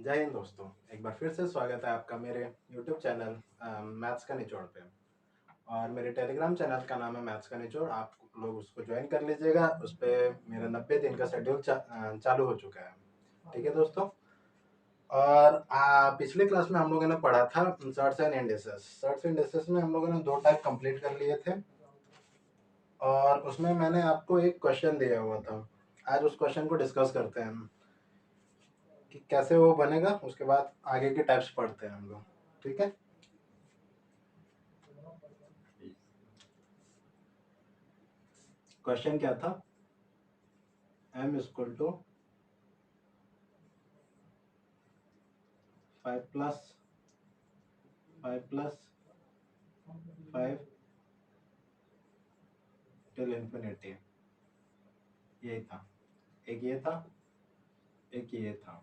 जय हिंद दोस्तों। एक बार फिर से स्वागत है आपका मेरे YouTube चैनल मैथ्स का निचोड़ पे। और मेरे टेलीग्राम चैनल का नाम है मैथ्स का निचोड़। आप लोग उसको ज्वाइन कर लीजिएगा। उस पर मेरा 90 दिन का शेड्यूल चालू हो चुका है। ठीक है दोस्तों। और पिछले क्लास में हम लोगों ने पढ़ा था surds and indices. Surds indices में हम लोगों ने 2 टाइप कंप्लीट कर लिए थे और उसमें मैंने आपको एक क्वेश्चन दिया हुआ था। आज उस क्वेश्चन को डिस्कस करते हैं हम कि कैसे वो बनेगा। उसके बाद आगे के टाइप्स पढ़ते हैं हम लोग। ठीक है। क्वेश्चन क्या था? m equal to 5 plus 5 till infinity. यही था। एक ये था, एक ये था।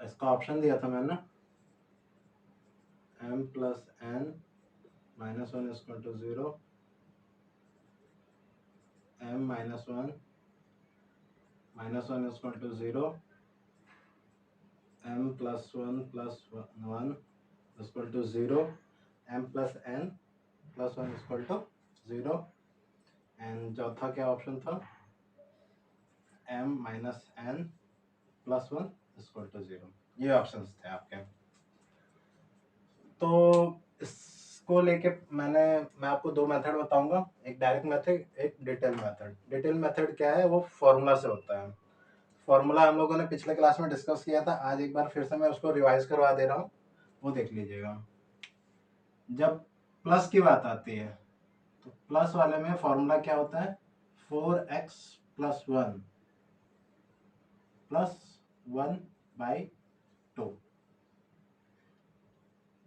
इसका ऑप्शन दिया था मैंने m plus n minus 1 equal to 0, m minus 1 equal to 0, m plus 1 equal to 0, m plus n plus 1 equal to 0 and चौथा क्या ऑप्शन था? m minus n plus 1 equal to 0। ये ऑप्शंस थे आपके। तो इसको लेके मैं आपको 2 मेथड बताऊंगा, एक डायरेक्ट मेथड, एक डिटेल मेथड। डिटेल मेथड क्या है? वो फॉर्मूला से होता है। फॉर्मूला हम लोगों ने पिछले क्लास में डिस्कस किया था। आज एक बार फिर से मैं उसको रिवाइज करवा दे रहा हूँ, वो देख लीजिएगा। जब प्लस की बात आती है तो प्लस वाले में फॉर्मूला क्या होता है? 4x plus 1 plus 1 by 2।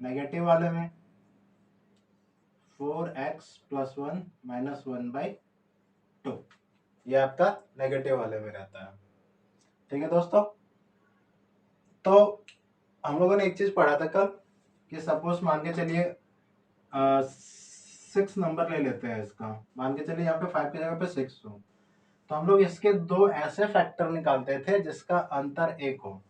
Negative वाले में 4x प्लस 1 माइनस 1 बाई 2। ये आपका नेगेटिव वाले में रहता है। ठीक है दोस्तों। तो हम लोगों ने एक चीज पढ़ा था कल कि सपोज मान के चलिए 6 नंबर ले लेते हैं। इसका मान के चलिए यहाँ पे 5 की जगह पे 6 हो, तो हम लोग इसके 2 ऐसे फैक्टर निकालते थे जिसका अंतर 1 हो।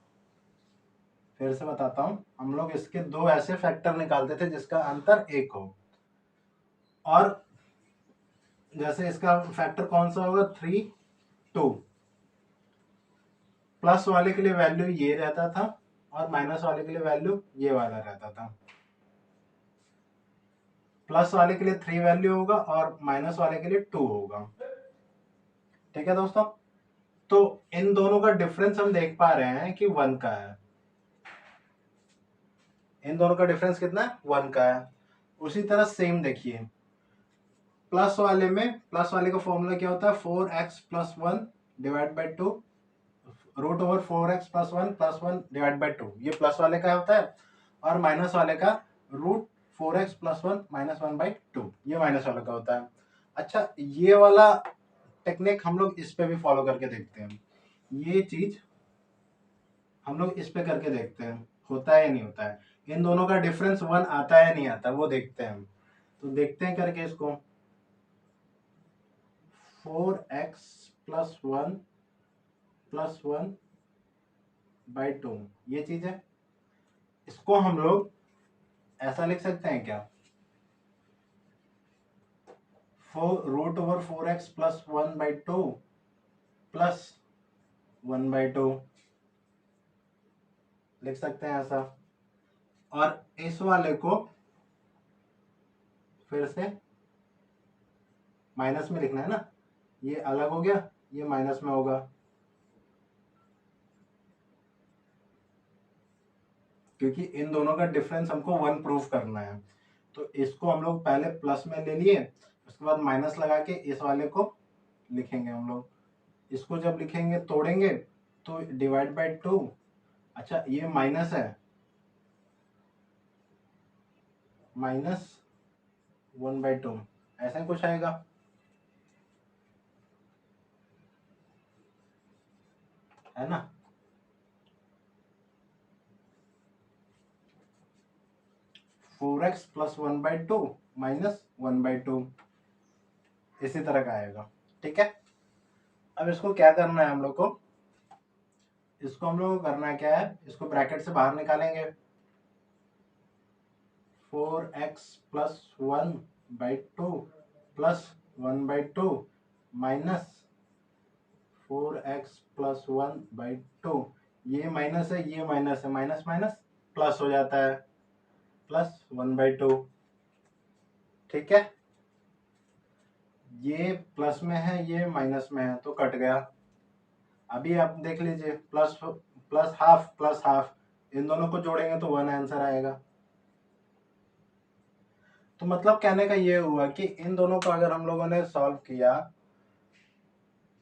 फिर से बताता हूँ, हम लोग इसके 2 ऐसे फैक्टर निकालते थे जिसका अंतर 1 हो। और जैसे इसका फैक्टर कौन सा होगा? 3, 2। प्लस वाले के लिए वैल्यू ये रहता था और माइनस वाले के लिए वैल्यू ये वाला रहता था। प्लस वाले के लिए 3 वैल्यू होगा और माइनस वाले के लिए 2 होगा। ठीक है दोस्तों। तो इन दोनों का डिफरेंस हम देख पा रहे हैं कि 1 का है। इन दोनों का डिफरेंस कितना है? 1 का है। उसी तरह सेम देखिए, प्लस वाले का फॉर्मूला क्या होता है? 4x plus 1 divide by 2 root over 4x plus 1 divide by 2। ये प्लस वाले का होता है। और माइनस वाले का root 4x plus 1 minus 1 by 2, ये माइनस वाले का होता है। अच्छा, ये वाला टेक्निक हम लोग इस पे भी फॉलो करके देखते हैं। ये चीज हम लोग इस पे करके देखते हैं, होता है या नहीं होता है। इन दोनों का डिफरेंस 1 आता है या नहीं आता, वो देखते हैं हम। तो देखते हैं करके इसको। 4x प्लस 1 प्लस 1 बाई 2, ये चीज है। इसको हम लोग ऐसा लिख सकते हैं क्या? Root over 4x plus 1 by 2 plus 1 by 2 लिख सकते हैं ऐसा। और इस वाले को फिर से माइनस में लिखना है ना, ये अलग हो गया, ये माइनस में होगा, क्योंकि इन दोनों का डिफरेंस हमको 1 प्रूफ करना है। तो इसको हम लोग पहले प्लस में ले लिए, उसके बाद माइनस लगा के इस वाले को लिखेंगे हम लोग। इसको जब लिखेंगे तोड़ेंगे तो डिवाइड बाई 2। अच्छा, ये माइनस है, माइनस 1 बाई 2 ऐसा ही कुछ आएगा, है ना। Four x plus 1 by 2 minus 1 by 2। इसी तरह का आएगा। ठीक है, अब इसको क्या करना है हम लोग को, इसको हम लोग को करना क्या है, इसको ब्रैकेट से बाहर निकालेंगे। 4x plus 1/2 plus 1/2 minus 4x plus 1/2, ये माइनस है, ये माइनस है, माइनस माइनस प्लस हो जाता है, प्लस 1/2। ठीक है, ये प्लस में है, ये माइनस में है, तो कट गया। अभी आप देख लीजिए, प्लस प्लस हाफ, इन दोनों को जोड़ेंगे तो 1 आंसर आएगा। तो मतलब कहने का ये हुआ कि इन दोनों को अगर हम लोगों ने सॉल्व किया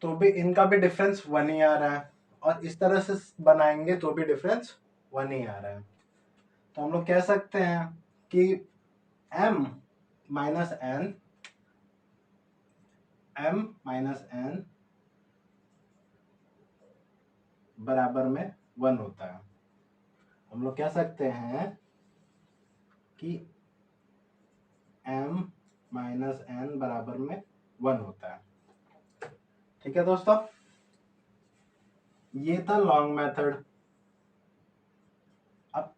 तो भी इनका भी डिफरेंस 1 ही आ रहा है, और इस तरह से बनाएंगे तो भी डिफरेंस 1 ही आ रहा है। तो हम लोग कह सकते हैं कि m माइनस n बराबर में 1 होता है। हम लोग कह सकते हैं कि m माइनस n बराबर में 1 होता है। ठीक है दोस्तों, ये था लॉन्ग मेथड। अब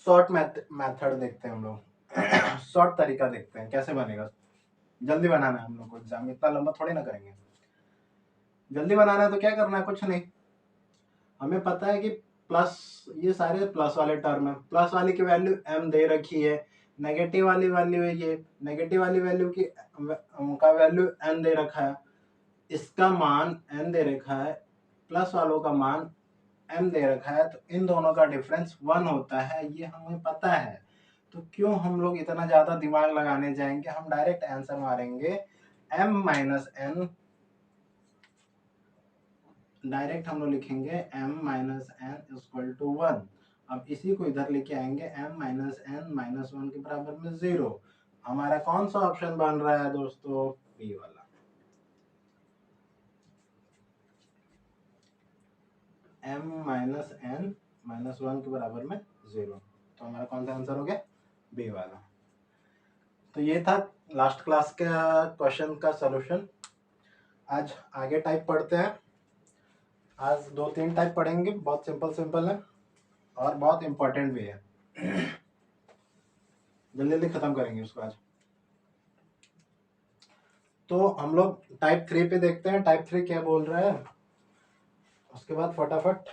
शॉर्ट मेथड देखते हैं हम लोग। शॉर्ट तरीका देखते हैं कैसे बनेगा। जल्दी बनाना है हम लोग को, एग्जाम इतना लंबा थोड़ी ना करेंगे। जल्दी बनाना है तो क्या करना है, कुछ नहीं, हमें पता है कि प्लस, ये सारे प्लस वाले टर्म है, प्लस वाले की वैल्यू m दे रखी है, नेगेटिव वाली वैल्यू है ये, नेगेटिव वाली वैल्यू की का वैल्यू n दे रखा है, इसका मान n दे रखा है, प्लस वालों का मान m दे रखा है, तो इन दोनों का डिफरेंस 1 होता है, ये हमें पता है। तो क्यों हम लोग इतना ज्यादा दिमाग लगाने जाएंगे, हम डायरेक्ट आंसर मारेंगे m माइनस n, डायरेक्ट हम लोग लिखेंगे m minus n equal to 1। अब इसी को इधर लेके आएंगे, m माइनस एन माइनस 1 के बराबर में 0। हमारा कौन सा ऑप्शन बन रहा है दोस्तों, बी वाला, m माइनस एन माइनस 1 के बराबर में 0। तो हमारा कौन सा आंसर हो गया, बी वाला। तो ये था लास्ट क्लास का क्वेश्चन का सॉल्यूशन। आज आगे टाइप पढ़ते हैं। आज 2-3 टाइप पढ़ेंगे, बहुत सिंपल सिंपल है और बहुत इंपॉर्टेंट भी है। जल्दी जल्दी खत्म करेंगे उसको आज। तो हम लोग टाइप 3 पे देखते हैं, टाइप 3 क्या बोल रहा है, उसके बाद फटाफट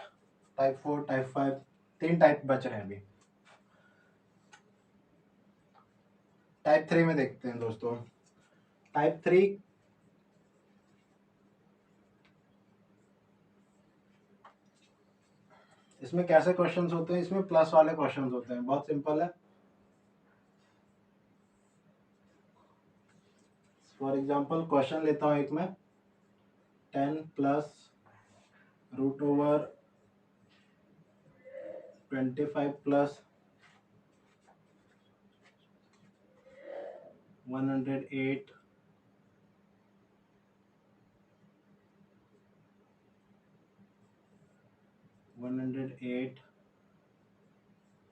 टाइप 4 टाइप 5, 3 टाइप बच रहे हैं अभी। टाइप 3 में देखते हैं दोस्तों। टाइप 3 इसमें कैसे क्वेश्चंस होते हैं, इसमें प्लस वाले क्वेश्चंस होते हैं, बहुत सिंपल है। फॉर एग्जांपल क्वेश्चन लेता हूँ एक मैं, 10 plus root over 25 plus 108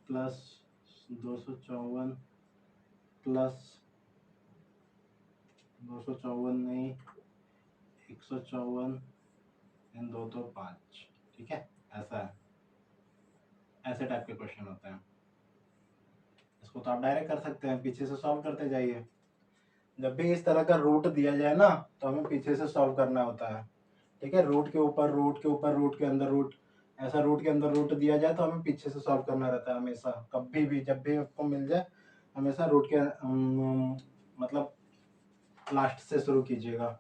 plus 254 plus 254 नहीं 154 एंड 2 तो 5। ठीक है, ऐसा है, ऐसे टाइप के क्वेश्चन होते हैं। इसको तो आप डायरेक्ट कर सकते हैं, पीछे से सॉल्व करते जाइए। जब भी इस तरह का रूट दिया जाए ना तो हमें पीछे से सॉल्व करना होता है। ठीक है, रूट के ऊपर रूट के ऊपर रूट के अंदर रूट, ऐसा रूट के अंदर रूट दिया जाए तो हमें पीछे से सॉल्व करना रहता है हमेशा, कभी भी जब भी आपको मिल जाए हमेशा रूट के मतलब लास्ट से शुरू कीजिएगा,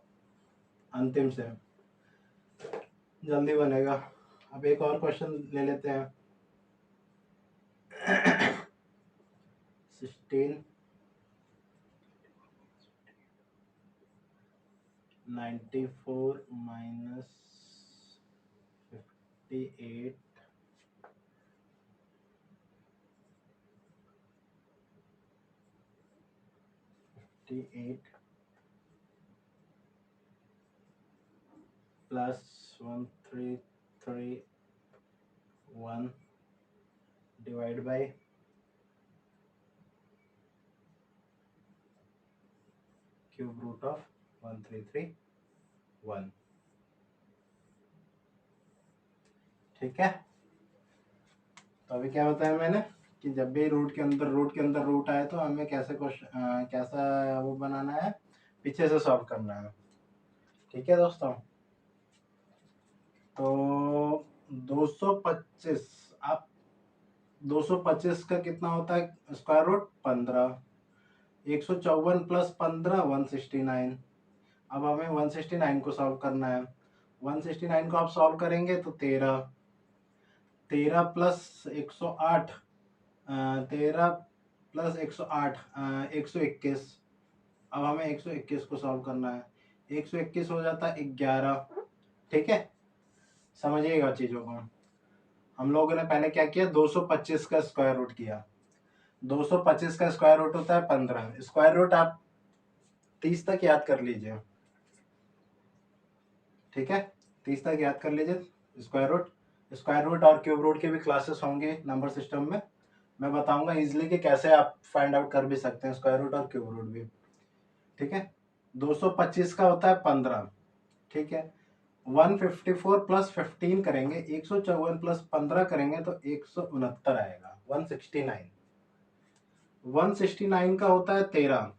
अंतिम से, जल्दी बनेगा। अब एक और क्वेश्चन ले लेते हैं। 16 94 minus 58 plus 1331 divide by cube root of 1331। ठीक है, तो अभी क्या बताया मैंने कि जब भी रूट आए तो हमें कैसा वो बनाना है, पीछे से सॉल्व करना है। ठीक है दोस्तों, तो 225 आप 225 का कितना होता है स्क्वायर रूट 15, 154 प्लस 15 169। अब हमें 169 को सॉल्व करना है। 169 को आप सॉल्व करेंगे तो 13 प्लस 108, 13 प्लस 108 121। अब हमें 121 को सॉल्व करना है। 121 हो जाता है 11। ठीक है, समझिएगा चीजों को। हम लोगों ने पहले क्या किया, 225 का स्क्वायर रूट किया। 225 का स्क्वायर रूट होता है 15। स्क्वायर रूट आप 30 तक याद कर लीजिए। ठीक है, 30 तक याद कर लीजिए स्क्वायर रूट और क्यूब रूट के भी क्लासेस होंगे नंबर सिस्टम में। मैं बताऊंगा इजिली कि कैसे आप फाइंड आउट कर भी सकते हैं स्क्वायर रूट और क्यूब रूट भी। ठीक है, 225 का होता है 15। ठीक है, 154 प्लस 15 करेंगे, 154 प्लस 15 करेंगे तो 169 आएगा। 169 169 का होता है 13।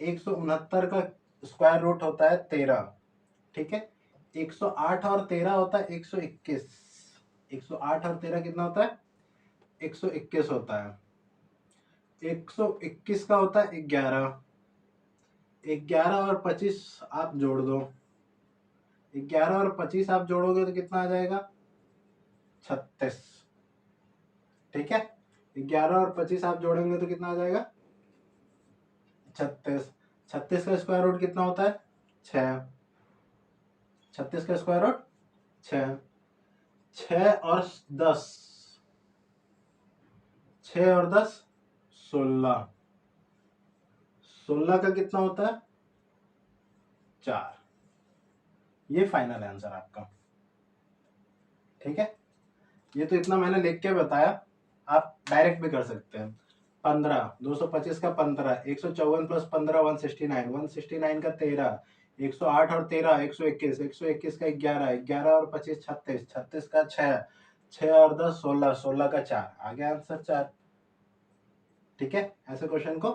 169 का स्क्वायर रूट होता है 13। ठीक है, 108 और 13 होता है 121। 108 और 13 कितना होता है 121 होता है। 121 का होता है 11। 11 और 25 आप जोड़ दो। 11 और 25 आप जोड़ोगे तो कितना आ जाएगा 36। ठीक है, 11 और 25 आप जोड़ेंगे तो कितना आ जाएगा 36। 36 का स्क्वायर रूट कितना होता है 6। 36 का स्क्वायर रूट 6। 6 और 10, 6 और 10 16। 16 का कितना होता है 4। ये फाइनल आंसर आपका। ठीक है, ये तो इतना मैंने लिख के बताया, आप डायरेक्ट भी कर सकते हैं। 15, 225 का 15, 154 प्लस 15 169, 169 का 13, 108 और 13 121, 121 का 11, 11 और 25 36, 36 का 6, 6 और 10 16, 16 का 4, आ गया आंसर 4। ठीक है, ऐसे क्वेश्चन को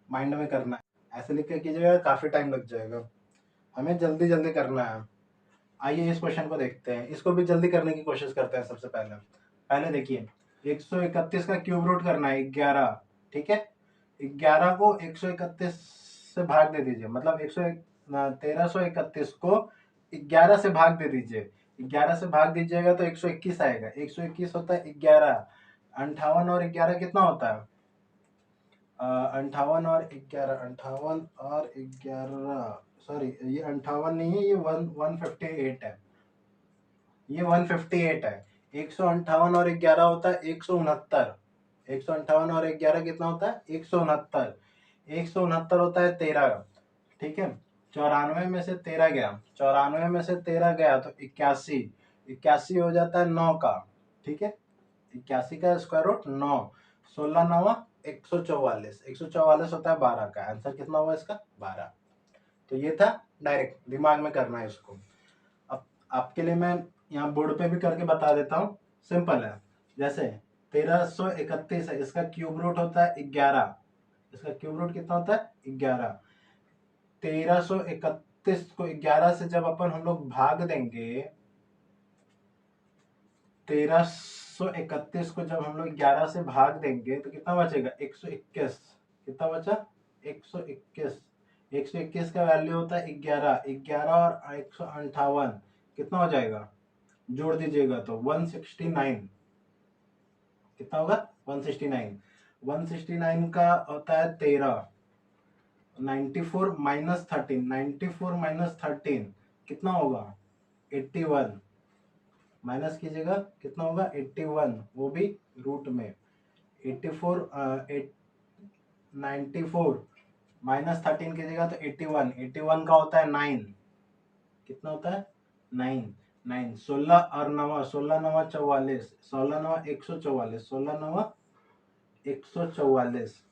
माइंड में करना है, ऐसे लिख के कीजिएगा, काफी टाइम लग जाएगा, हमें जल्दी जल्दी करना है। आइए इस क्वेश्चन को देखते हैं, इसको भी जल्दी करने की कोशिश करते हैं। सबसे पहले पहले देखिए 131 का क्यूब रूट करना है 11। ठीक है, 11 को 131 से भाग दे दीजिए, मतलब 1331 को 11 से भाग दे दीजिए। 11 से भाग दीजिएगा तो 121 आएगा। 121 होता है 11। 58 और 11 कितना होता है 58 और 11, 58 और 11, सॉरी ये 58 नहीं है, ये 158 है। ये 158 है। 158 और 11 होता है 169। 158 और 11 कितना होता है 169। 169 होता है 13। ठीक है, 94 में से 13 गया, 94 में से 13 गया तो 81। 81 हो जाता है 9 का। ठीक है, 81 का स्क्वायर रूट 9। 16 9 144। 144 होता है 12 का। आंसर कितना हुआ इसका 12। तो ये था, डायरेक्ट दिमाग में करना है इसको। अब आपके लिए मैं यहाँ बोर्ड पे भी करके बता देता हूँ, सिंपल है। जैसे 1331 है, इसका क्यूब रूट होता है 11। इसका क्यूब रूट कितना होता है 11। 1331 को 11 से जब अपन हम लोग भाग देंगे, 1331 को जब हम लोग 11 से भाग देंगे तो कितना बचेगा 121। कितना बचा 121। 121 का वैल्यू होता है 11। 11 और 158 कितना हो जाएगा, जोड़ दीजिएगा तो 169। कितना होगा 169। 169 का होता है 13। 94 माइनस 13, 94 माइनस 13 कितना होगा 81। माइनस कीजिएगा कितना होगा 81, वो भी रूट में। 84 94 माइनस 13 कीजिएगा तो 81। 81 का होता है 9। कितना होता है 9। 9 16 और 9, 16 9 44, 16 9 144, 16 9 144।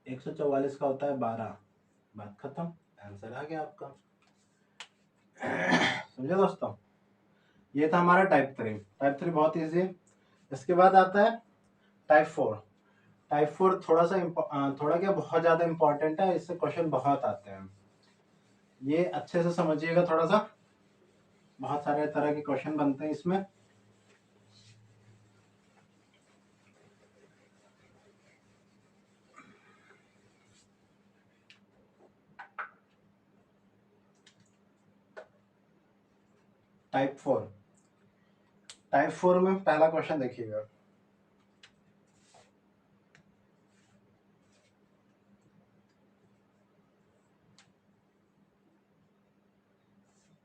144 का होता है 12, बात खत्म, आंसर आ गया आपका। समझे दोस्तों, ये था हमारा टाइप 3। टाइप 3 बहुत इजी है। इसके बाद आता है टाइप 4। टाइप 4 थोड़ा सा थोड़ा क्या बहुत ज्यादा इंपॉर्टेंट है, इससे क्वेश्चन बहुत आते हैं, ये अच्छे से समझिएगा थोड़ा सा, बहुत सारे तरह के क्वेश्चन बनते हैं इसमें। टाइप 4, टाइप 4 में पहला क्वेश्चन देखिएगा।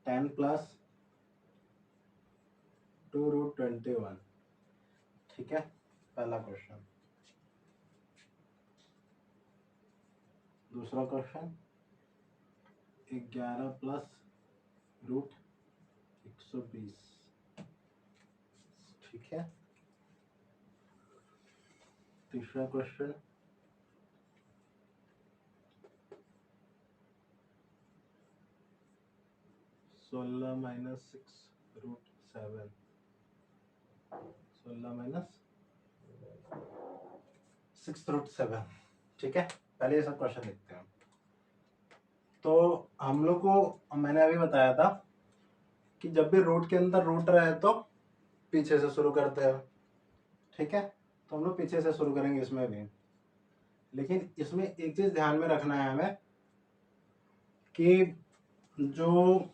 टेन प्लस 2√21, ठीक है, पहला क्वेश्चन। दूसरा क्वेश्चन 11 प्लस √120, ठीक है। तीसरा क्वेश्चन 16 माइनस 6√7, 16 माइनस 6√7, ठीक है। पहले ये सब क्वेश्चन देखते हैं। तो हम लोग को मैंने अभी बताया था कि जब भी रूट के अंदर रूट रहे तो पीछे से शुरू करते हैं, ठीक है। तो हम लोग पीछे से शुरू करेंगे इसमें भी, लेकिन इसमें एक चीज ध्यान में रखना है हमें कि जो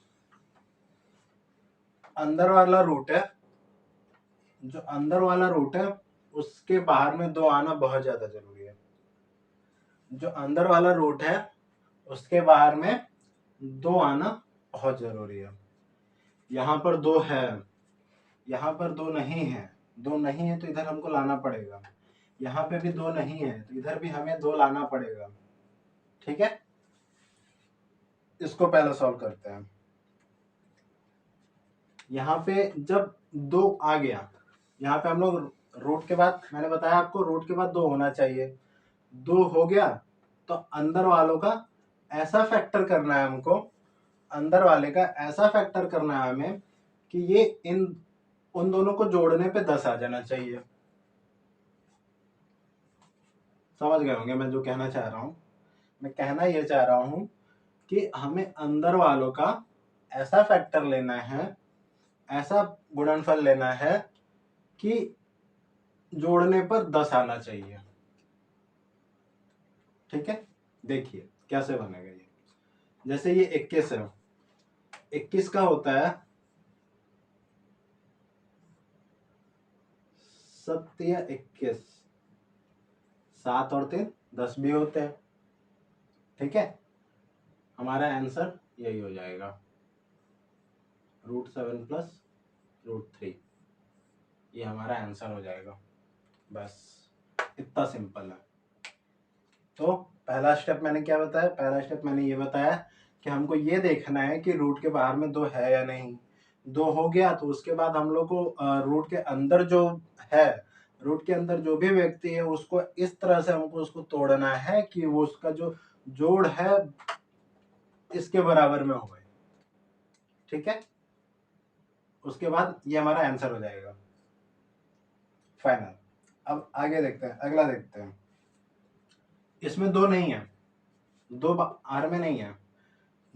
अंदर वाला रूट है, जो अंदर वाला रूट है उसके बाहर में 2 आना बहुत ज्यादा जरूरी है। जो अंदर वाला रूट है उसके बाहर में 2 आना बहुत जरूरी है। यहाँ पर 2 है, यहाँ पर 2 नहीं है, 2 नहीं है तो इधर हमको लाना पड़ेगा। यहाँ पे भी 2 नहीं है तो इधर भी हमें 2 लाना पड़ेगा, ठीक है। इसको पहले सॉल्व करते हैं। यहाँ पे जब 2 आ गया, यहाँ पे हम लोग रूट के बाद, मैंने बताया आपको रूट के बाद 2 होना चाहिए, 2 हो गया तो अंदर वालों का ऐसा फैक्टर करना है हमको, अंदर वाले का ऐसा फैक्टर करना है हमें कि ये इन उन दोनों को जोड़ने पे 10 आ जाना चाहिए। समझ गए होंगे मैं जो कहना चाह रहा हूँ। मैं कहना ये चाह रहा हूँ कि हमें अंदर वालों का ऐसा फैक्टर लेना है, ऐसा गुणनफल लेना है कि जोड़ने पर 10 आना चाहिए, ठीक है। देखिए कैसे बनेगा ये। जैसे ये 21 है, 21 का होता है सत्य 21, 7 और 3 10 भी होते हैं, ठीक है। हमारा आंसर यही हो जाएगा, √7 प्लस √3, ये हमारा आंसर हो जाएगा। बस इतना सिंपल है। तो पहला स्टेप मैंने क्या बताया, पहला स्टेप मैंने ये बताया कि हमको ये देखना है कि रूट के बाहर में 2 है या नहीं। 2 हो गया तो उसके बाद हम लोग को रूट के अंदर जो है, रूट के अंदर जो भी व्यक्ति है उसको इस तरह से हमको उसको तोड़ना है कि वो उसका जो जोड़ है इसके बराबर में हो, ठीक है। उसके बाद ये हमारा आंसर हो जाएगा फाइनल। अब आगे देखते हैं, अगला देखते हैं। इसमें 2 नहीं है, 2 बाहर में नहीं है,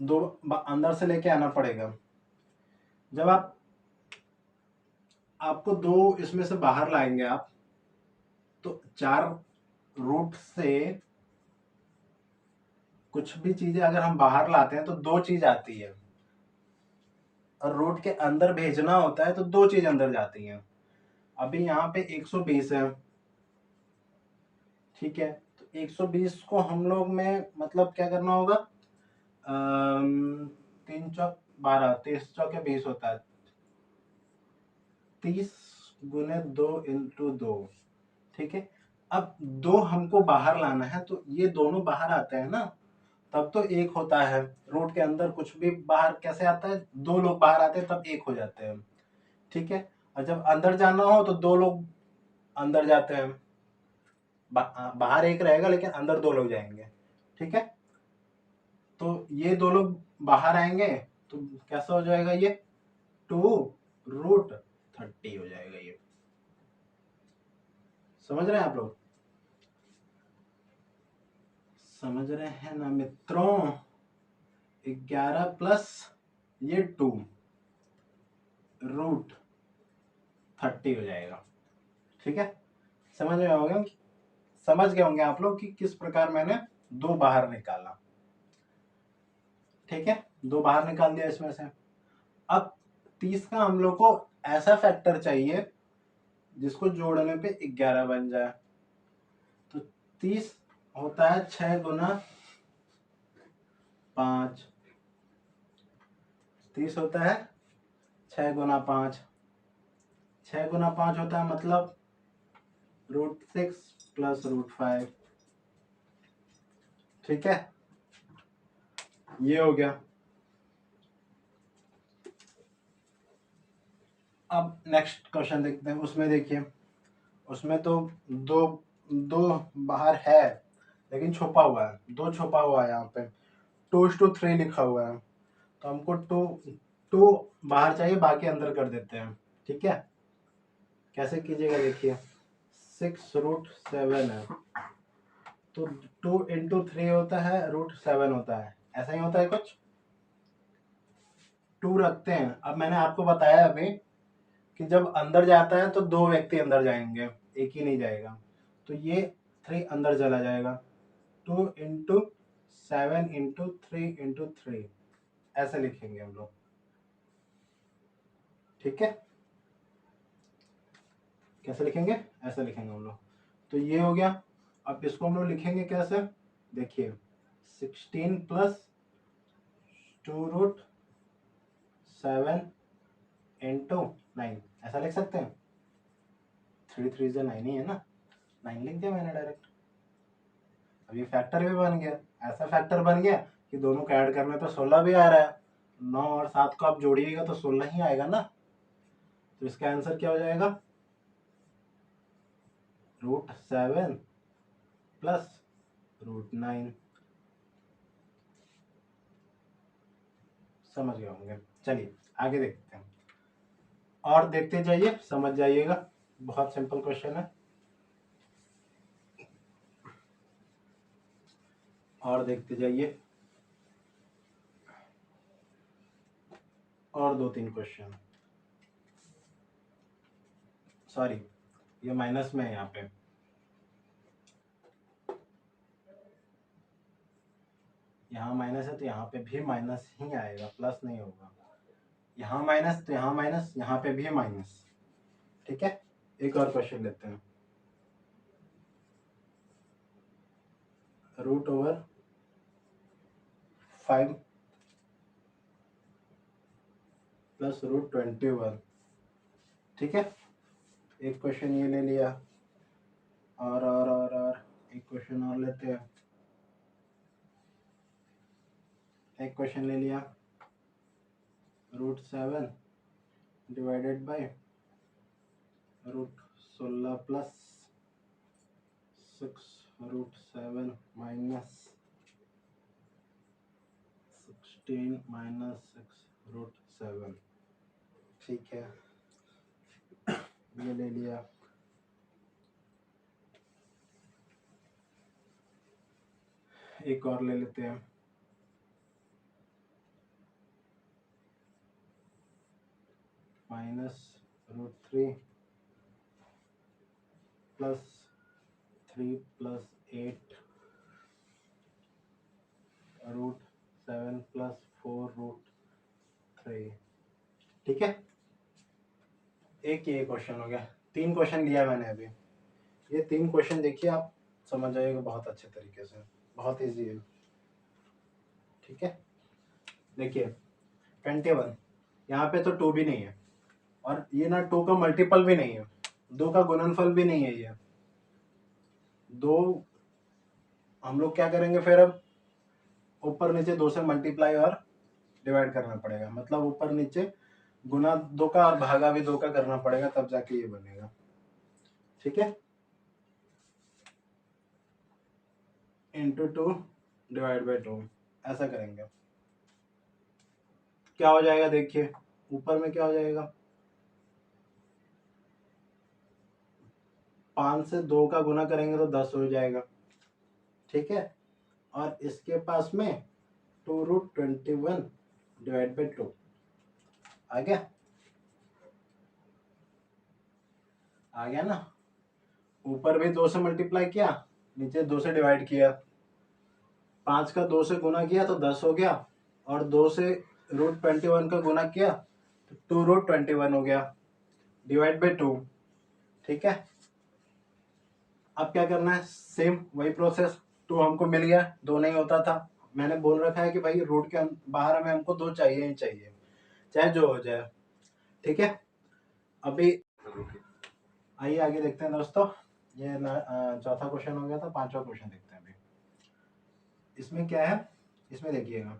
2 अंदर से लेके आना पड़ेगा। जब आपको 2 इसमें से बाहर लाएंगे आप, तो 4 रूट से कुछ भी चीजें अगर हम बाहर लाते हैं तो 2 चीज आती है, और रूट के अंदर भेजना होता है तो 2 चीज अंदर जाती हैं। अभी यहाँ पे 120 है, ठीक है। तो 120 को हम लोग में मतलब क्या करना होगा, 3 चौक 12, 30 चौके 20 होता है, 30 गुने 2 इंटू 2, ठीक है। अब 2 हमको बाहर लाना है तो ये दोनों बाहर आते हैं ना, तब तो 1 होता है। रूट के अंदर कुछ भी बाहर कैसे आता है, 2 लोग बाहर आते हैं तब 1 हो जाते हैं, ठीक है। और जब अंदर जाना हो तो 2 लोग अंदर जाते हैं, बाहर एक रहेगा लेकिन अंदर 2 लोग जाएंगे, ठीक है। तो ये 2 लोग बाहर आएंगे तो कैसा हो जाएगा ये 2√30 हो जाएगा ये। समझ रहे हैं आप लोग? समझ रहे हैं ना मित्रों? 11 प्लस ये 2√30 हो जाएगा, ठीक है। समझ में होगा, समझ गए होंगे आप लोग कि किस प्रकार मैंने 2 बाहर निकाला, ठीक है। 2 बाहर निकाल दिया इसमें से। अब 30 का हम लोग को ऐसा फैक्टर चाहिए जिसको जोड़ने पे 11 बन जाए। तो 30 होता है 6 गुना 5, 30 होता है 6 गुना 5, 6 गुना 5 होता है मतलब √6 प्लस √5, ठीक है। ये हो गया। अब नेक्स्ट क्वेश्चन देखते हैं। उसमें देखिए, उसमें तो दो दो बाहर है लेकिन छुपा हुआ है, 2 छुपा हुआ है यहाँ पे, 2:3 लिखा हुआ है। तो हमको 2 बाहर चाहिए, बाकी अंदर कर देते हैं, ठीक है। कैसे कीजिएगा देखिए, 6√7 है तो 2 × 3 होता है √7 होता है, ऐसा ही होता है कुछ। 2 रखते हैं। अब मैंने आपको बताया अभी कि जब अंदर जाता है तो 2 व्यक्ति अंदर जाएंगे, एक ही नहीं जाएगा। तो ये 3 अंदर चला जाएगा, 2 × 7 × 3 × 3 ऐसे लिखेंगे हम लोग, ठीक है। कैसे लिखेंगे? ऐसे लिखेंगे हम लोग। तो ये हो गया। अब इसको हम लोग लिखेंगे कैसे, देखिए 16 प्लस 2√7 × 9 ऐसा लिख सकते हैं। 3 3 से 9 ही है ना, 9 लिख दिया मैंने डायरेक्ट। अब ये फैक्टर भी बन गया, ऐसा फैक्टर बन गया कि दोनों को ऐड करने पे 16 भी आ रहा है। 9 और 7 को आप जोड़िएगा तो 16 ही आएगा ना। तो इसका आंसर क्या हो जाएगा, √7 प्लस √9। समझ गए होंगे। चलिए आगे देखते हैं, और देखते जाइए, समझ जाइएगा। बहुत सिंपल क्वेश्चन है। और देखते जाइए, और 2-3 क्वेश्चन। सॉरी, ये माइनस में है यहाँ पे। यहाँ माइनस है तो यहाँ पे भी माइनस ही आएगा, प्लस नहीं होगा। यहाँ माइनस तो यहाँ माइनस, यहाँ पे भी माइनस, ठीक है। एक और क्वेश्चन लेते हैं। √5 प्लस √21, ठीक है। एक क्वेश्चन ये ले लिया, और एक क्वेश्चन और लेते हैं। एक क्वेश्चन ले लिया, √7 divided by √16 plus 6√7 minus 16 minus 6√7, ठीक है। ये ले लिया। एक और ले लेते हैं, -√3 प्लस 3 प्लस 8 √7 प्लस 4√3, ठीक है। एक ये क्वेश्चन हो गया। 3 क्वेश्चन लिया मैंने अभी। ये 3 क्वेश्चन देखिए, आप समझ जाइएगा बहुत अच्छे तरीके से, बहुत इजी है, ठीक है। देखिए 21, यहाँ पे तो 2 भी नहीं है, और ये ना 2 का मल्टीपल भी नहीं है, 2 का गुणनफल भी नहीं है। ये 2 हम लोग क्या करेंगे फिर, अब ऊपर नीचे 2 से मल्टीप्लाई और डिवाइड करना पड़ेगा, मतलब ऊपर नीचे गुना 2 का और भागा भी 2 का करना पड़ेगा, तब जाके ये बनेगा, ठीक है। इंटू 2 डिवाइड बाई 2, ऐसा करेंगे। क्या हो जाएगा देखिए, ऊपर में क्या हो जाएगा, 5 से 2 का गुना करेंगे तो 10 हो जाएगा, ठीक है। और इसके पास में 2√21 डिवाइड बाई 2 आ गया, आ गया ना। ऊपर भी 2 से मल्टीप्लाई किया, नीचे 2 से डिवाइड किया, 5 का 2 से गुना किया तो 10 हो गया, और 2 से √21 का गुना किया तो 2√21 हो गया डिवाइड बाई 2, ठीक है। अब क्या करना है, सेम वही प्रोसेस, 2 हमको मिल गया, 2 नहीं होता था, मैंने बोल रखा है कि भाई रूट के बाहर हमें हमको 2 चाहिए ही चाहिए, चाहे जो हो जाए, ठीक है। अभी आइए आगे देखते हैं दोस्तों, ये चौथा क्वेश्चन हो गया था, पांचवा क्वेश्चन देखते हैं अभी। इसमें क्या है, इसमें देखिएगा,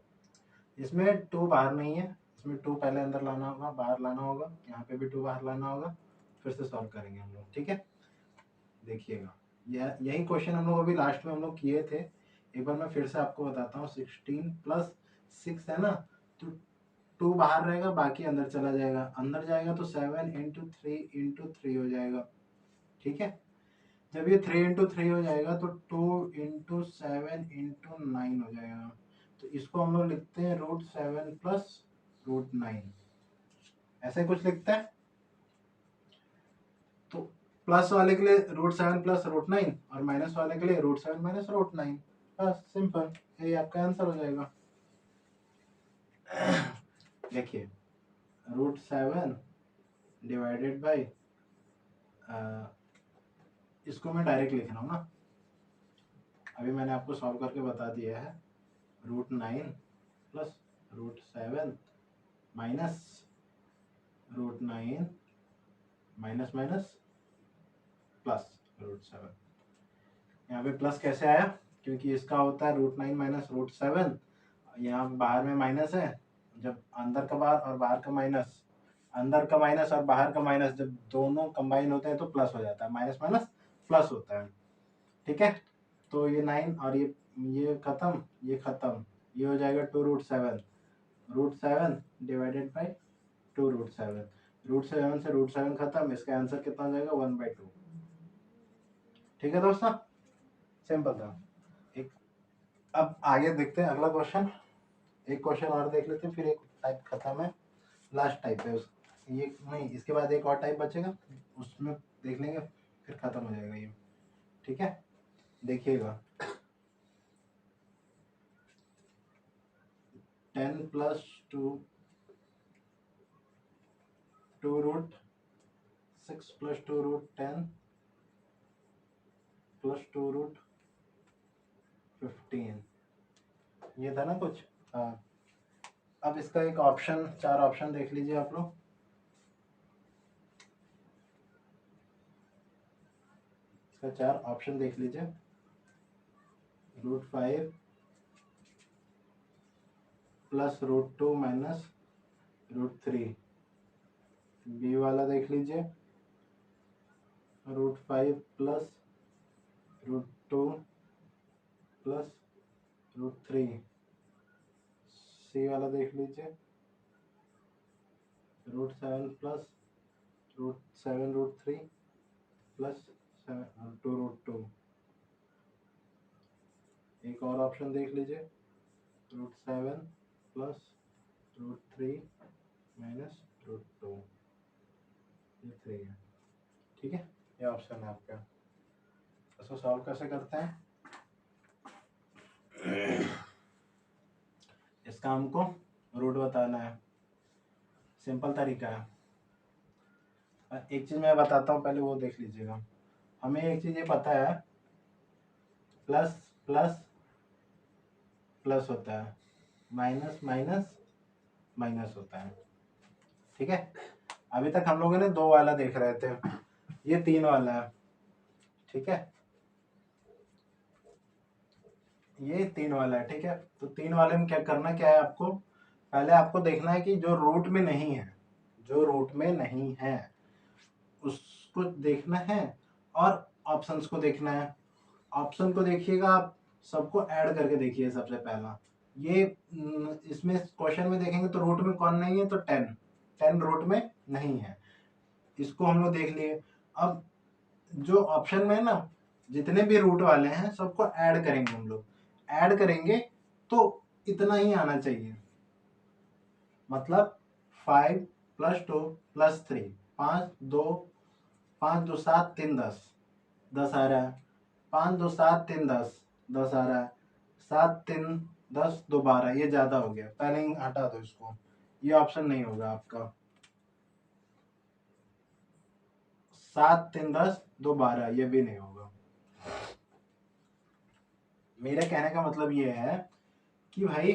इसमें 2 बाहर नहीं है, इसमें 2 पहले अंदर लाना होगा, बाहर लाना होगा, यहाँ पे भी 2 बाहर लाना होगा, फिर से सॉल्व करेंगे हम लोग, ठीक है। देखिएगा, यही क्वेश्चन हम लोग अभी लास्ट में हम लोग किए थे, एक बार मैं फिर से आपको बताता हूँ। 16 + 6 है ना, तो 2 बाहर रहेगा, बाकी अंदर चला जाएगा, अंदर जाएगा तो 7 × 3 × 3 हो जाएगा, ठीक है। जब ये 3 × 3 हो जाएगा तो 2 × 7 × 9 हो जाएगा, तो इसको हम लोग लिखते हैं √7 + √9, ऐसे कुछ लिखते हैं। तो प्लस वाले के लिए √7 + √9 और माइनस वाले के लिए √7 - √9, बस सिंपल, यही आपका आंसर हो जाएगा। देखिए, √7 डिवाइडेड बाई, इसको मैं डायरेक्ट लिख रहा हूँ ना, अभी मैंने आपको सॉल्व करके बता दिया है। √9 + √7 माइनस √9 माइनस माइनस प्लस √7। यहाँ पे प्लस कैसे आया, क्योंकि इसका होता है √9 - √7, यहाँ बाहर में माइनस है, जब अंदर का बाहर और बाहर का माइनस, अंदर का माइनस और बाहर का माइनस जब दोनों कंबाइन होते हैं तो प्लस हो जाता है, माइनस माइनस प्लस होता है, ठीक है। तो ये 9 और ये खत्म, ये खत्म, ये हो जाएगा 2√7, √7 डिवाइडेड बाई 2√7, √7 से √7 खत्म, इसका आंसर कितना हो जाएगा, 1/2, ठीक है दोस्तों, सिंपल था। एक, अब आगे देखते हैं अगला क्वेश्चन, एक क्वेश्चन और देख लेते हैं, फिर एक टाइप खत्म है, लास्ट टाइप है ये नहीं, इसके बाद एक और टाइप बचेगा, उसमें देख लेंगे, फिर खत्म हो जाएगा ये, ठीक है। देखिएगा, 10 + 2 2√6 + 2√10 + 2√15, ये था ना कुछ, हाँ। अब इसका एक ऑप्शन, 4 ऑप्शन देख लीजिए आप लोग, इसका 4 ऑप्शन देख लीजिए, √5 + √2 - √3, बी वाला देख लीजिए, √5 + √2 + √3, सी वाला देख लीजिए, √7 + √7 √3 + 2√2, एक और ऑप्शन देख लीजिए, √7 + √3 - √2, ये 3 है, ठीक है। ये ऑप्शन है आपका, इसको सॉल्व कैसे करते हैं, इसका हमको रूट बताना है, सिंपल तरीका है। एक चीज मैं बताता हूँ, पहले वो देख लीजिएगा। हमें एक चीज ये पता है, प्लस प्लस प्लस होता है, माइनस माइनस माइनस होता है, ठीक है। अभी तक हम लोगों ने 2 वाला देख रहे थे, ये 3 वाला है, ठीक है, ये 3 वाला है, ठीक है। तो 3 वाले में क्या करना, क्या है आपको, पहले आपको देखना है कि जो रूट में नहीं है, जो रूट में नहीं है उसको देखना है, और ऑप्शंस को देखना है। ऑप्शन को देखिएगा आप, सबको ऐड करके देखिए सबसे पहला। ये इसमें क्वेश्चन में देखेंगे तो रूट में कौन नहीं है, तो 10 रूट में नहीं है। इसको हम लोग देख लिए। अब जो ऑप्शन में है ना, जितने भी रूट वाले हैं सबको ऐड करेंगे हम लोग। ऐड करेंगे तो इतना ही आना चाहिए, मतलब 5 + 2 + 3, 5 2 7 3 10, 10 आ रहा है। 5 2 7 3 10, 10 आ रहा है। 7 3 10 2 12, ये ज्यादा हो गया, पहले ही हटा दो इसको, ये ऑप्शन नहीं होगा आपका। 7 3 10 2 12, ये भी नहीं होगा। मेरे कहने का मतलब ये है कि भाई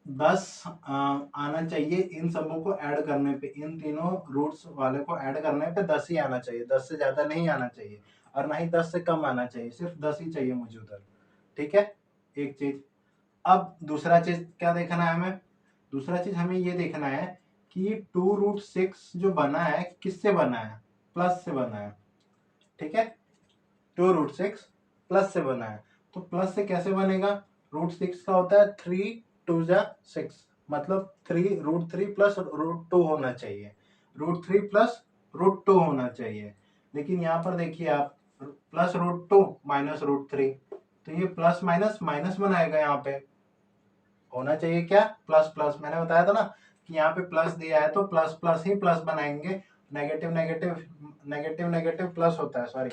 10 आना चाहिए इन सबों को ऐड करने पे, इन तीनों रूट्स वाले को ऐड करने पे 10 ही आना चाहिए, 10 से ज्यादा नहीं आना चाहिए, और ना ही 10 से कम आना चाहिए, सिर्फ 10 ही चाहिए मुझे उधर। ठीक है, एक चीज। अब दूसरा चीज क्या देखना है हमें? दूसरा चीज हमें ये देखना है कि 2√6 जो बना है किससे बना है? प्लस से बना है। ठीक है, 2√6 प्लस से बना है। तो प्लस से कैसे बनेगा? √6 का होता है 3 2 6, मतलब 3√3 प्लस √2 होना चाहिए, √3 प्लस √2 होना चाहिए। लेकिन यहाँ पर देखिए आप, प्लस √2 माइनस √3, तो ये प्लस माइनस माइनस बनाएगा। यहाँ पे होना चाहिए क्या? Plus plus. मैंने बताया था ना कि यहाँ पे प्लस दिया है तो प्लस प्लस ही प्लस बनाएंगे। Negative negative, negative negative plus होता है, सॉरी,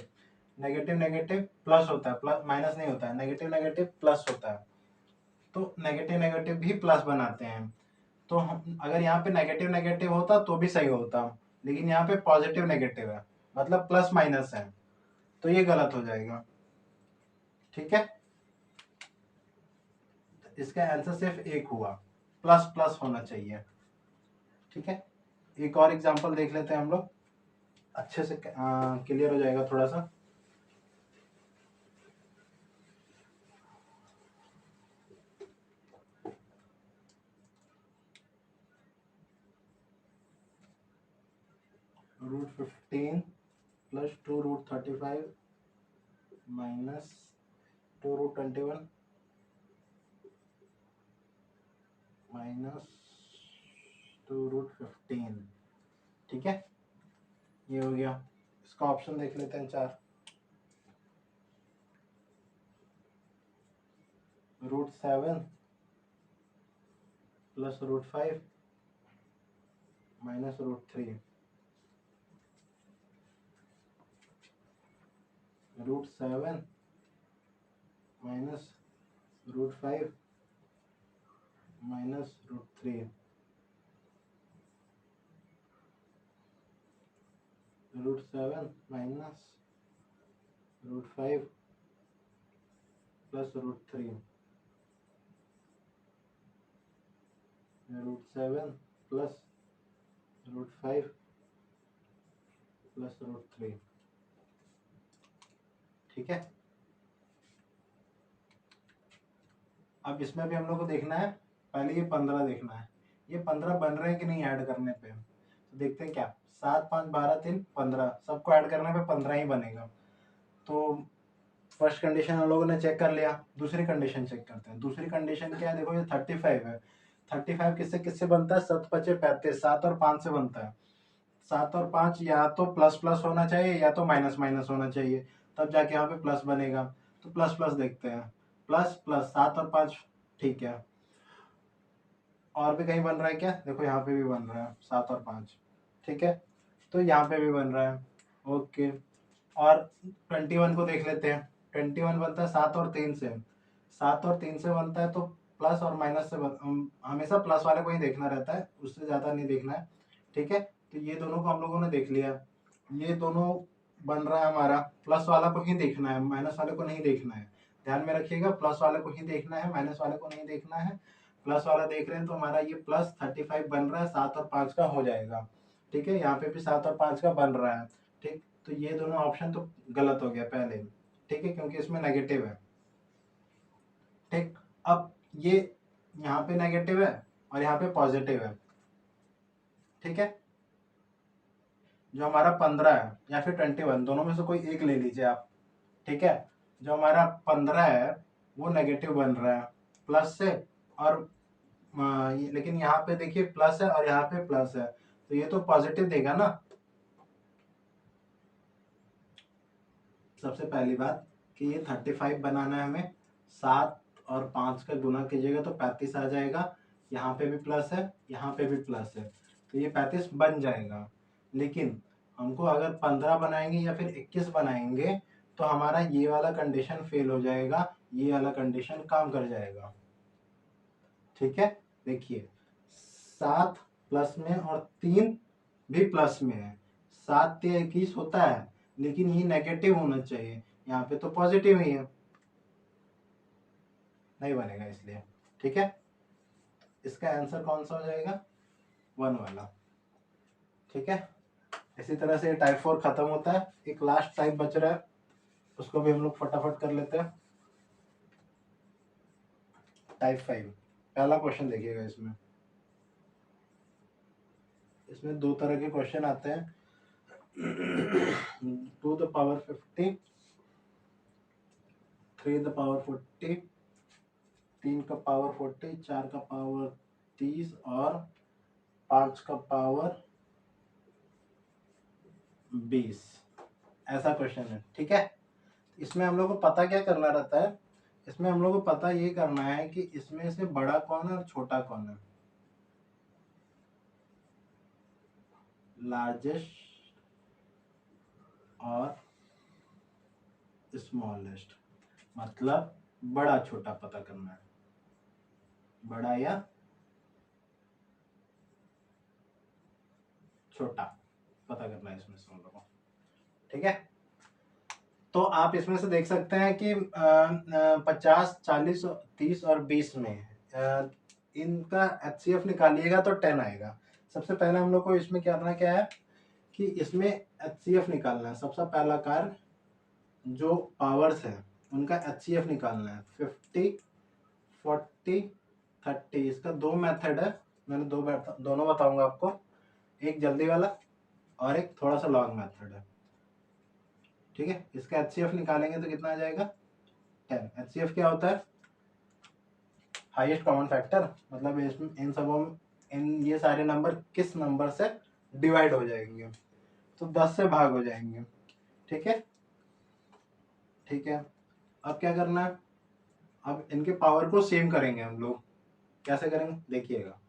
नेगेटिव नेगेटिव प्लस होता है, प्लस माइनस नहीं होता है, नेगेटिव नेगेटिव प्लस होता है। तो नेगेटिव नेगेटिव भी प्लस बनाते हैं। तो अगर यहाँ पे नेगेटिव नेगेटिव होता तो भी सही होता, लेकिन यहाँ पे पॉजिटिव नेगेटिव है, मतलब प्लस माइनस है, तो ये गलत हो जाएगा। ठीक है, इसका आंसर सिर्फ एक हुआ, प्लस प्लस होना चाहिए। ठीक है, एक और एग्जांपल देख लेते हैं हम लोग, अच्छे से क्लियर हो जाएगा थोड़ा सा। √15 प्लस 2√35 माइनस 2√21 माइनस 2√15। ठीक है, ये हो गया। इसका ऑप्शन देख लेते हैं 4। √7 plus √5 minus √3, √7 minus √5 minus √3, √7 minus √5 plus √3, √7 plus √5 plus √3। ठीक है, अब इसमें भी हम लोग को देखना है, पहले ये 15 देखना है, ये 15 बन रहे हैं कि नहीं ऐड करने पे। तो देखते हैं क्या, 7 5 12 3 15, सबको ऐड करने पे 15 ही बनेगा। तो फर्स्ट कंडीशन हम लोगों ने चेक कर लिया, दूसरी कंडीशन चेक करते हैं। दूसरी कंडीशन क्या है? देखो ये 35 है, 35 किससे किससे बनता है? 7 5 35, 7 और 5 से बनता है। 7 और 5 या तो प्लस प्लस होना चाहिए या तो माइनस माइनस होना चाहिए, तब जाके यहाँ पे प्लस बनेगा। तो प्लस प्लस देखते हैं, प्लस प्लस 7 और 5, ठीक है। और भी कहीं बन रहा है क्या? देखो यहाँ पे भी बन रहा है 7 और 5, ठीक है, तो यहाँ पे भी बन रहा है। ओके, और 21 को देख लेते हैं। 21 बनता है 7 और 3 से, 7 और 3 से बनता है, तो प्लस और माइनस से हमेशा प्लस वाले को ही देखना रहता है, उससे ज़्यादा नहीं देखना है। ठीक है, तो ये दोनों को हम लोगों ने देख लिया। ये दोनों बन रहा है हमारा, प्लस वाला को ही देखना है, माइनस वाले को नहीं देखना है। ध्यान में रखिएगा, प्लस वाले को ही देखना है, माइनस वाले को नहीं देखना है। प्लस वाला देख रहे हैं तो हमारा ये प्लस 35 बन रहा है, 7 और 5 का हो जाएगा। ठीक है, यहाँ पे भी 7 और 5 का बन रहा है। ठीक, तो ये दोनों ऑप्शन तो गलत हो गया पहले ही। ठीक है, क्योंकि इसमें नेगेटिव है। ठीक, अब ये यहाँ पे नेगेटिव है और यहाँ पे पॉजिटिव है। ठीक है, जो हमारा 15 है या फिर 21, दोनों में से कोई एक ले लीजिए आप। ठीक है, जो हमारा 15 है वो नेगेटिव बन रहा है प्लस से, और लेकिन यहाँ पे देखिए प्लस है और यहाँ पे प्लस है, तो ये तो पॉजिटिव देगा ना। सबसे पहली बात कि ये 35 बनाना है हमें, 7 और 5 का गुना कीजिएगा तो 35 आ जाएगा। यहाँ पे भी प्लस है, यहाँ पे भी प्लस है, तो ये 35 बन जाएगा। लेकिन हमको अगर 15 बनाएंगे या फिर 21 बनाएंगे तो हमारा ये वाला कंडीशन फेल हो जाएगा, ये वाला कंडीशन काम कर जाएगा। ठीक है, देखिए 7 प्लस में और 3 भी प्लस में है, 7 या 21 होता है, लेकिन ये नेगेटिव होना चाहिए, यहाँ पे तो पॉजिटिव ही है, नहीं बनेगा इसलिए। ठीक है, इसका आंसर कौन सा हो जाएगा, 1 वाला। ठीक है, इसी तरह से टाइप 4 खत्म होता है। एक लास्ट टाइप बच रहा है, उसको भी हम लोग फटाफट कर लेते हैं। टाइप 5 पहला क्वेश्चन देखिएगा। इसमें इसमें दो तरह के क्वेश्चन आते हैं। 2 द पावर 50, 3 द पावर 40, 3 का पावर 40, 4 का पावर 30 और 5 का पावर 20, ऐसा क्वेश्चन है। ठीक है, इसमें हम लोग को पता क्या करना रहता है, इसमें हम लोग को पता ये करना है कि इसमें से बड़ा कौन है और छोटा कौन है। लार्जेस्ट और स्मॉलेस्ट, मतलब बड़ा छोटा पता करना है, बड़ा या छोटा पता करना है इसमें से हम लोग को। ठीक है, तो आप इसमें से देख सकते हैं कि 50, 40, 30 और 20 में इनका HCF निकालिएगा तो 10 आएगा। सबसे पहले हम लोग को इसमें करना क्या है कि इसमें HCF निकालना है। सबसे पहला कार्य जो पावर्स है उनका HCF निकालना है। 50, 40, 30, इसका दो मेथड है, मैंने दोनों बताऊंगा आपको, एक जल्दी वाला और एक थोड़ा सा लॉन्ग मेथड है। ठीक है, इसका HCF निकालेंगे तो कितना आ जाएगा, 10। HCF क्या होता है, हाईएस्ट कॉमन फैक्टर, मतलब इसमें इन सबों इन ये सारे नंबर किस नंबर से डिवाइड हो जाएंगे, तो 10 से भाग हो जाएंगे। ठीक है, ठीक है, अब क्या करना है, अब इनके पावर को सेम करेंगे हम लोग। कैसे करेंगे देखिएगा,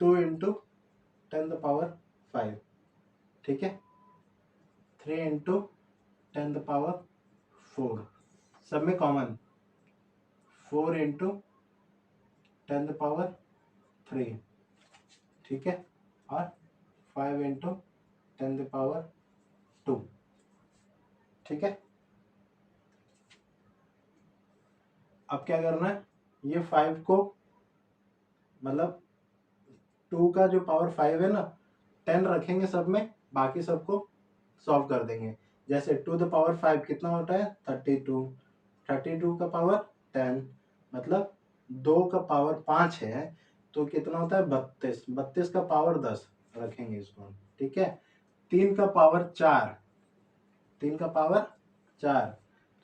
2 इंटू 10 द पावर 5, ठीक है, 3 इंटू 10 द पावर 4, सब में कॉमन, 4 इंटू 10 द पावर 3, ठीक है, और 5 इंटू 10 द पावर 2। ठीक है, अब क्या करना है, ये 5 को मतलब 2 का जो पावर 5 है ना, 10 रखेंगे सब में, बाकी सबको सॉल्व कर देंगे। जैसे 2 द पावर 5 कितना होता है, 32, 32 का पावर 10, मतलब 2 का पावर 5 है तो कितना होता है, 32, 32 का पावर 10 रखेंगे इसको। ठीक है, 3 का पावर 4, 3 का पावर 4,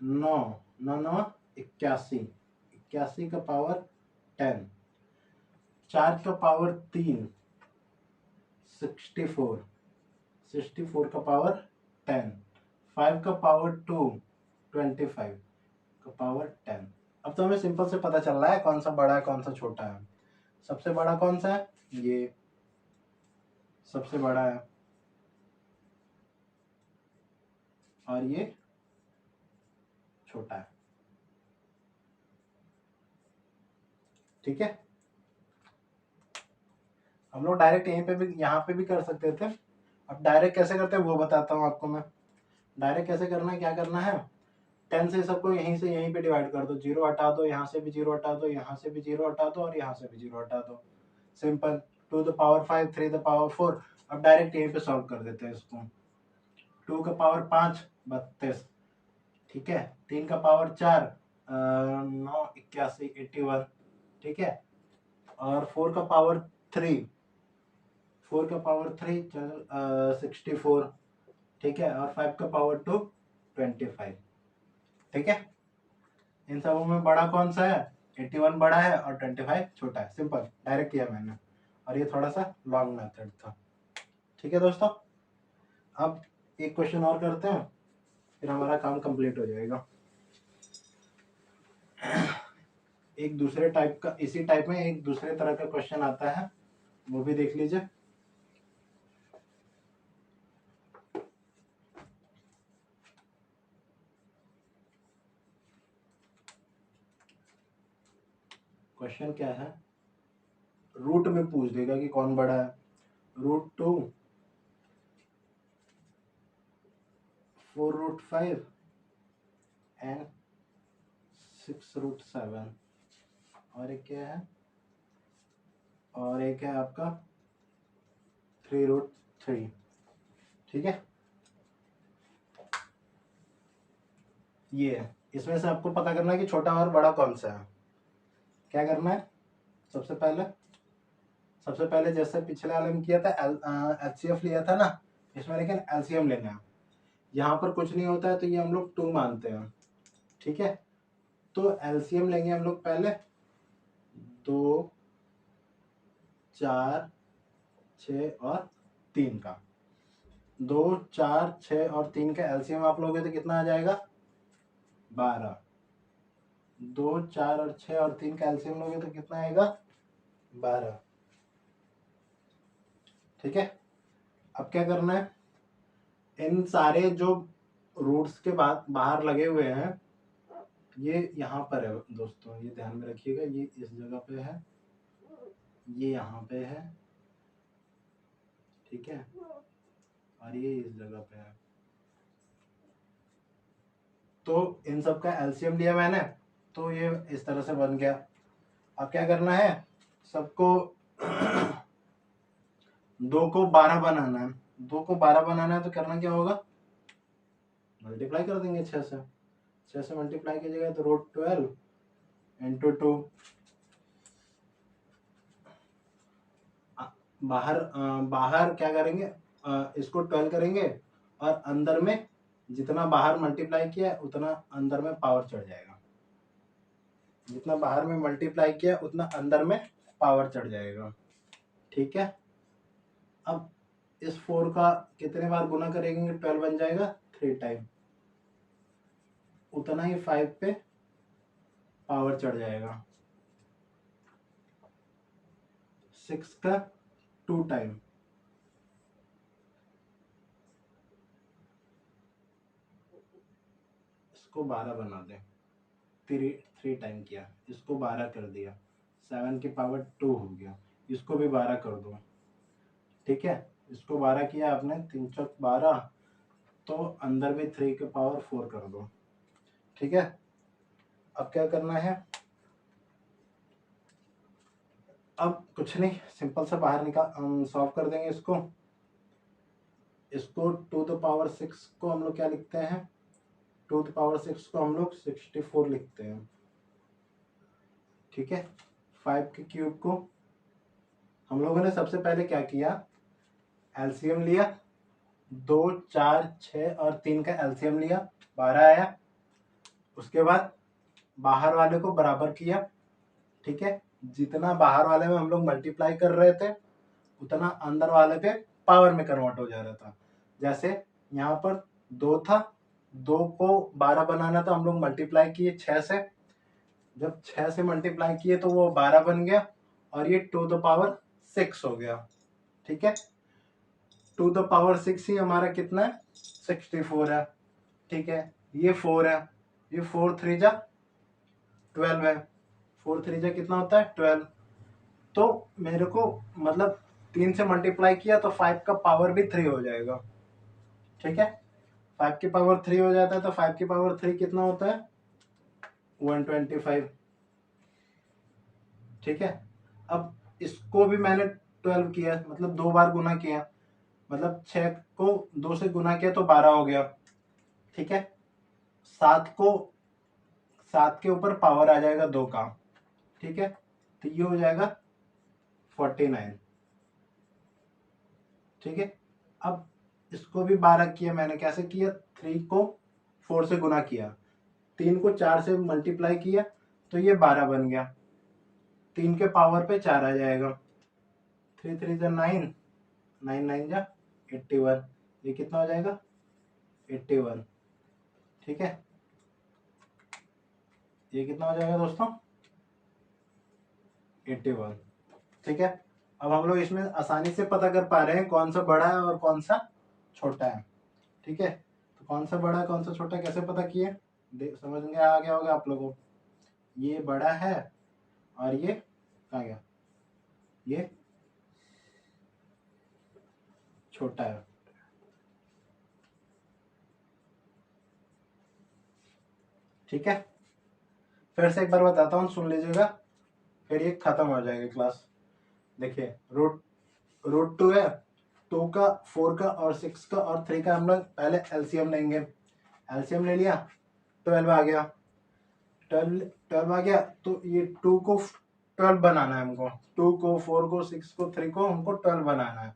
9, 9 9 81, 81 का पावर 10, 4 का पावर 3, 64, 64 का पावर 10, 5 का पावर 2, 25 का पावर 10। अब तो हमें सिंपल से पता चल रहा है कौन सा बड़ा है कौन सा छोटा है। सबसे बड़ा कौन सा है, ये सबसे बड़ा है, और ये छोटा है। ठीक है, हम लोग डायरेक्ट यहीं पे भी यहाँ पे भी कर सकते थे। अब डायरेक्ट कैसे करते हैं वो बताता हूँ आपको मैं। डायरेक्ट कैसे करना है, क्या करना है, 10 से सबको यहीं से यहीं पे डिवाइड कर दो, 0 हटा दो, यहाँ से भी 0 हटा दो, यहाँ से भी 0 हटा दो, और यहाँ से भी 0 हटा दो। Simple, 2 the power 5, 3 the power 4। अब डायरेक्ट यहीं पे सॉल्व कर देते हैं इसको। 2 का पावर 5, 32, ठीक है, 3 का पावर 4, 9 81, 81, ठीक है, और 4 का पावर 3, 4 का पावर 3 चल 64, ठीक है, और 5 का पावर 2, 25। ठीक है, इन सबों में बड़ा कौन सा है? 81 बड़ा है और 25 छोटा है। सिंपल, डायरेक्ट किया मैंने, और ये थोड़ा सा लॉन्ग मेथड था। ठीक है दोस्तों, अब एक क्वेश्चन और करते हैं, फिर हमारा काम कंप्लीट हो जाएगा। एक दूसरे टाइप का, इसी टाइप में एक दूसरे तरह का क्वेश्चन आता है, वो भी देख लीजिए। क्वेश्चन क्या है, रूट में पूछ देगा कि कौन बड़ा है। √2, 4√5 एंड 6√7। और एक क्या है, और एक है आपका 3√3। ठीक है, ये है। इसमें से आपको पता करना है कि छोटा और बड़ा कौन सा है। क्या करना है, सबसे पहले जैसे पिछले वाले में किया था, एचसीएफ लिया था ना, इसमें लेकिन एलसीएम लेना है। यहाँ पर कुछ नहीं होता है तो ये हम लोग 2 मानते हैं। ठीक है, तो एलसीएम लेंगे हम लोग पहले, 2, 4, 6 और 3 का। 2, 4, 6 और 3 का एलसीएम आप लोगे तो कितना आ जाएगा, 12। 2, 4 और 6 और 3 का एलसीएम लोगे तो कितना आएगा, 12। ठीक है, अब क्या करना है, इन सारे जो रूट्स के बाद बाहर लगे हुए हैं, ये यहाँ पर है दोस्तों, ये ध्यान में रखिएगा, ये इस जगह पे है, ये यहाँ पे है, ठीक है, और ये इस जगह पे है। तो इन सब का एलसीएम लिया मैंने, तो ये इस तरह से बन गया। अब क्या करना है, सबको 2 को 12 बनाना है। 2 को 12 बनाना है तो करना क्या होगा, मल्टीप्लाई कर देंगे 6 से। 6 से मल्टीप्लाई कीजिएगा तो √12 इंटू 2। बाहर क्या करेंगे, इसको 12 करेंगे, और अंदर में जितना बाहर मल्टीप्लाई किया उतना अंदर में पावर चढ़ जाएगा। जितना बाहर में मल्टीप्लाई किया उतना अंदर में पावर चढ़ जाएगा। ठीक है, अब इस 4 का कितने बार गुना करेंगे 12 बन जाएगा 3 टाइम, उतना ही 5 पे पावर चढ़ जाएगा। 6 का 2 टाइम, इसको 12 बना दें, 3 टाइम किया, इसको 12 कर दिया, 7 की पावर 2 हो गया, इसको भी 12 कर दो। ठीक है, इसको 12 किया आपने, 3 चौक 12, तो अंदर भी 3 के पावर 4 कर दो। ठीक है, अब क्या करना है, अब कुछ नहीं, सिंपल से बाहर निकाल सॉल्व कर देंगे इसको। इसको 2 ⁻6 को हम लोग क्या लिखते हैं, 2 ⁻6 को हम लोग 64 लिखते हैं। ठीक है, 5 के क्यूब को हम लोगों ने सबसे पहले क्या किया, एलसीएम लिया, 2, 4, 6 और 3 का एलसीएम लिया, 12 आया। उसके बाद बाहर वाले को बराबर किया। ठीक है, जितना बाहर वाले में हम लोग मल्टीप्लाई कर रहे थे उतना अंदर वाले पे पावर में कन्वर्ट हो जा रहा था। जैसे यहाँ पर 2 था, 2 को 12 बनाना था, हम लोग मल्टीप्लाई किए 6 से। जब 6 से मल्टीप्लाई किए तो वो 12 बन गया, और ये 2 ⁻6 हो गया। ठीक है, 2 ⁻6 ही हमारा कितना है, 64 है। ठीक है, ये 4 है, ये 4 3 जा 12 है, 4 3 जा कितना होता है 12। तो मेरे को मतलब 3 से मल्टीप्लाई किया तो 5 का पावर भी 3 हो जाएगा। ठीक है, 5 की पावर 3 हो जाता है, तो 5 की पावर 3 कितना होता है, 125। ठीक है, अब इसको भी मैंने 12 किया, मतलब 2 बार गुना किया, मतलब 6 को 2 से गुना किया तो 12 हो गया। ठीक है, 7 को 7 के ऊपर पावर आ जाएगा 2 का। ठीक है, तो ये हो जाएगा 49। ठीक है, अब इसको भी 12 किया मैंने, कैसे किया, 3 को 4 से गुना किया, 3 को 4 से मल्टीप्लाई किया तो ये 12 बन गया, 3 के पावर पे 4 आ जाएगा, 3 3 जा 9, 9 9 जा 81, ये कितना हो जाएगा 81। ठीक है, ये कितना हो जाएगा दोस्तों 81। ठीक है, अब हम लोग इसमें आसानी से पता कर पा रहे हैं कौन सा बड़ा है और कौन सा छोटा है। ठीक है, तो कौन सा बड़ा है कौन सा छोटा है कैसे पता किए, समझ में आ गया होगा आप लोगों को। ये बड़ा है और ये कहाँ गया, ये छोटा है। ठीक है, फिर से एक बार बताता हूँ, सुन लीजिएगा, फिर ये खत्म हो जाएगी क्लास। देखिए रूट 2 है, 2 का 4 का और 6 का और 3 का हम लोग पहले एलसीएम लेंगे। एलसीएम ले लिया, 12 आ गया, 12 आ गया, तो ये 2 को 12 बनाना है हमको, 2 को 4 को 6 को 3 को हमको 12 बनाना है।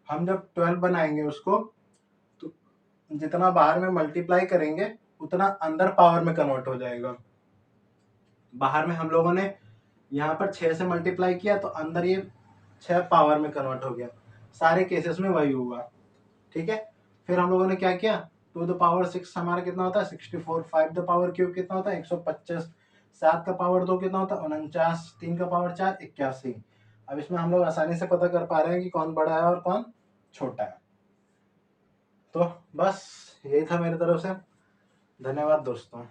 हम जब 12 बनाएंगे उसको, तो जितना बाहर में मल्टीप्लाई करेंगे उतना अंदर पावर में कन्वर्ट हो जाएगा। बाहर में हम लोगों ने यहाँ पर 6 से मल्टीप्लाई किया तो अंदर ये 6 पावर में कन्वर्ट हो गया, सारे केसेस में वही हुआ। ठीक है, फिर हम लोगों ने क्या किया, 2 द पावर 6 हमारा कितना होता है 64, 5 द पावर क्यूब कितना होता है 125, 7 का पावर 2 कितना होता है 49, 3 का पावर 4 81। अब इसमें हम लोग आसानी से पता कर पा रहे हैं कि कौन बड़ा है और कौन छोटा है। तो बस यही था मेरी तरफ से, धन्यवाद दोस्तों।